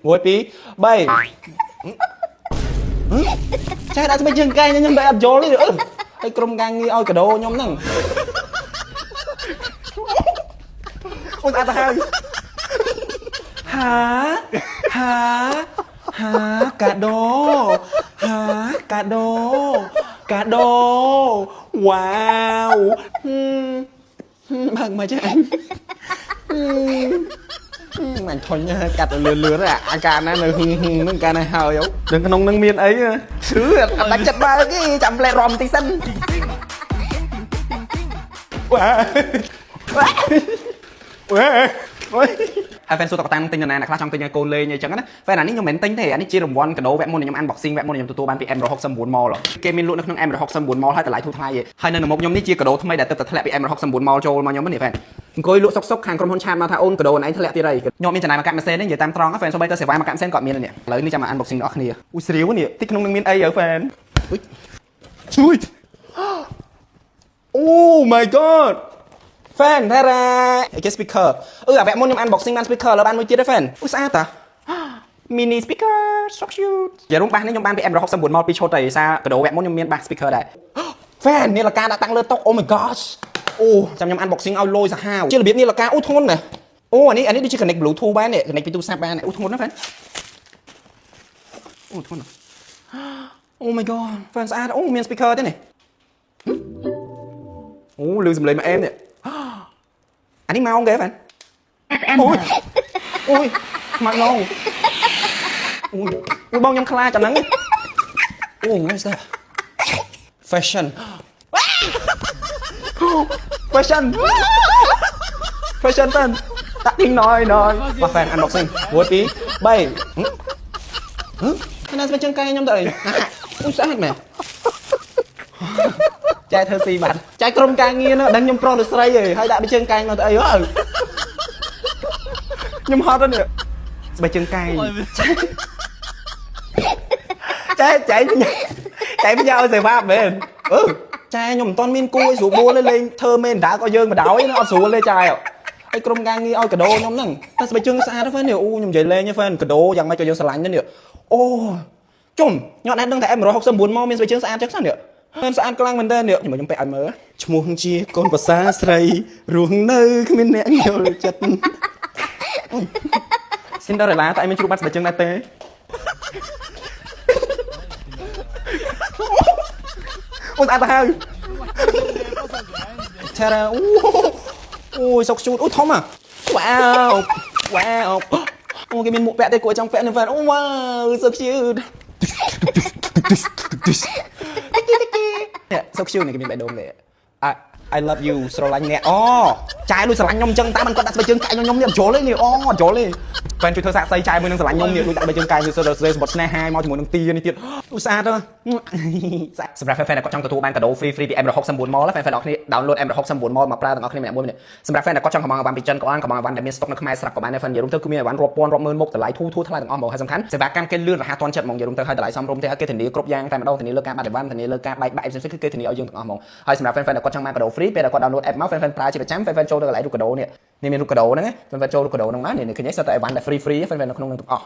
មួយពីរបីចាដាក់ស្បែកជើងកែងខ្ញុំតែអត់យល់ទេហើយក្រុមការងារឲ្យកដោខ្ញុំហ្នឹងអូនអត់ទៅហើយហាកាដោវ៉ាវបើមកចាអញមិនធុញកាត់លឿនអាការណានៅនឹងការណាហើយដឹងក្នុងនឹងមានអីឈឺអត់ដាច់ចិត្តបើគេចាំផ្លែរំតិចសិនវ៉ាហើយហ្វេនសួរតកតាំងទិញនរណាខ្លះចង់ទិញឲ្យកូនលេងអីចឹងណាហ្វេនអានេះខ្ញុំមិនទិញទេអានេះជារង្វាន់កាដូវគ្គមុនខ្ញុំ unboxing វគ្គមុនខ្ញុំទទួលបានពី M169 Mall គេមានលក់នៅក្នុង M169 Mall ហើយតម្លៃធូរថ្លៃហើយនៅមុខខ្ញុំនេះជាកាដូថ្មីដែលទើបតែធ្លាក់ពី M169 Mall ចូលមកខ្ញុំនេះហ្វេនអង្គុយលក់សុកខាងក្រុមហ៊ុនឆាតមកថាអូនកាដូណៃធ្លាក់ទៀតហើយខ្ញុំមានចំណាយមកកាត់ម៉ាស៊ីននេះនិយាយតាមត្រង់ហ្វេនសូម្បីតែសេវាមកកាត់ម៉ាស៊ីនក៏មាននេះឥឡូវនេះចាំមក unboxing ដល់គ្នាអូស្រាវនេះទីក្នុងនឹងមានអីហ៎ហ្វេនជួយអូ my god fan ថារ៉ាគេ speaker អាវគ្គមុនខ្ញុំ unboxing បាន speaker លើបានមួយទៀតទេ fan អូស្អាតតា mini speaker so cute យារុំបាសនេះខ្ញុំបានពី M169 មកពីឈុតតែសារកាដូវគ្គមុនខ្ញុំមានបាស speaker ដែរ fan នេះលកាដាក់តាំងលើតុ oh my gosh អូចាំខ្ញុំ unboxing ឲ្យលយសាហាវជារបៀបនេះលកាអូធ្ងន់ណាស់អូអានេះដូចជា connect bluetooth បាននេះ connect ពីទូរស័ព្ទបានអូធ្ងន់ណាស់ fan អូធ្ងន់ oh my god fan ស្អាតអូមាន speaker ទេនេះអូលឺសំឡេងមកអែមនេះអានេះម៉ោងគេហ្វេន FM អូយខ្មាក់ឡងអូយបងខ្ញុំខ្លាចចាំហ្នឹងអូ what is that fashion តាក់ទីងណយមកហ្វេន unboxing 1 2 3ណាស្បែកជើងកែខ្ញុំទៅអីអូស្អាតមែនចែធ្វើស៊ីបាត់ចែក្រុមការងារនោះដឹងខ្ញុំប្រុសឬស្រីហើយដាក់ជើងកែងមកទៅអីខ្ញុំហត់ហ្នឹងស្បែកជើងកែងចែបញ្ញាឲ្យសេវាមែនចែខ្ញុំមិនទាន់មានគួរឲ្យស្រួលបួលលេងធ្វើមេនដាក៏យើងបដ ாய் អត់ស្រួលទេចែហើយក្រុមការងារឲ្យកដោខ្ញុំហ្នឹងតែស្បែកជើងស្អាតទេហ្វេននេះអូខ្ញុំនិយាយលេងទេហ្វេនកដោយ៉ាងម៉េចក៏យើងស្រឡាញ់ទេនេះអូជុំខ្ញុំអត់ដឹងតែ M169 មកមានស្បែកជើងស្អាតចឹងហ្នឹងមិនស្អាតខ្លាំងមែនតើនេះខ្ញុំពេកឲ្យមើលឈ្មោះជាកូនប្រសាស្រីរស់នៅគ្មានអ្នកយល់ចិត្ត Cinderella តែឯងមានជ្រូកបាត់ស្បែកជើងដែរទេអូស្អាតទៅហើយឆារ៉ាអូយសុកជូតអូធំវ៉ាវអូគេមានមួកពាក់ទេគួរចង់ពាក់នឹងហ្វេនអូវ៉ាសុកជូតសុកជូតនេះគេមានបេះដូងទេI love you ស្រឡាញ់អ្នកអូចាយលួចស្រឡាញ់ខ្ញុំអញ្ចឹងតែមិនគាត់ដាក់ស្បែកជើងកាយខ្ញុំនេះអត់យល់ទេនេះអូអត់យល់ទេហ្វេនជួយធ្វើសាកសីចាយមួយនឹងស្រឡាញ់ខ្ញុំនេះលួចដាក់ស្បែកជើងកាយគឺសម្បត្តិស្នេហាមកជាមួយនឹងទានេះទៀតឧស្សាហ៍ទៅសម្រាប់ fan ដែលគាត់ចង់ទទួលបានកាដូ free ពី M169 Mall ហ្វេនអ្នកគ្នា download M169 Mall មកប្រើទាំងអស់គ្នាម្នាក់មួយសម្រាប់ fan ដែលគាត់ចង់កំងអវ៉ាន់ពីចិនក៏បានកំងអវ៉ាន់ដែលមាន stock នៅខ្មែរស្រាប់ក៏បានដែរ fan និយាយរួមទៅគឺមានអវ៉ាន់រាប់ពាន់រាប់ម៉ឺនមុខតម្លៃធូរថ្លៃទាំងអស់មកហើយសំខាន់សេវាកម្មគេលឿនរហ័សទាន់ចិត្តហ្មងនិយាយរួមទៅហើយតម្លៃសមរម្យទេហើយគេធានាគ្រប់យ៉ាងតែម្ដងធានាលើការបាត់អវ៉ាន់ធានាលើការបែកបាក់ផ្សេងៗគឺគេធានាឲ្យយើងទាំងអស់ហ្មងហើយសម្រាប់ fan ដែលគាត់ចង់បានកាដូ free ពេលដែលគាត់ download app មក fan ប្រើជាប្រចាំ fan ចូលទៅកន្លែងរូបកាដូនេះមានរូបកាដូហ្នឹង fan ចូលរូបកាដូហ្នឹងមកនេះឃើញទេសិតតែអវ៉ាន់ដែល free ហ្វេននៅក្នុងនឹងទាំងអស់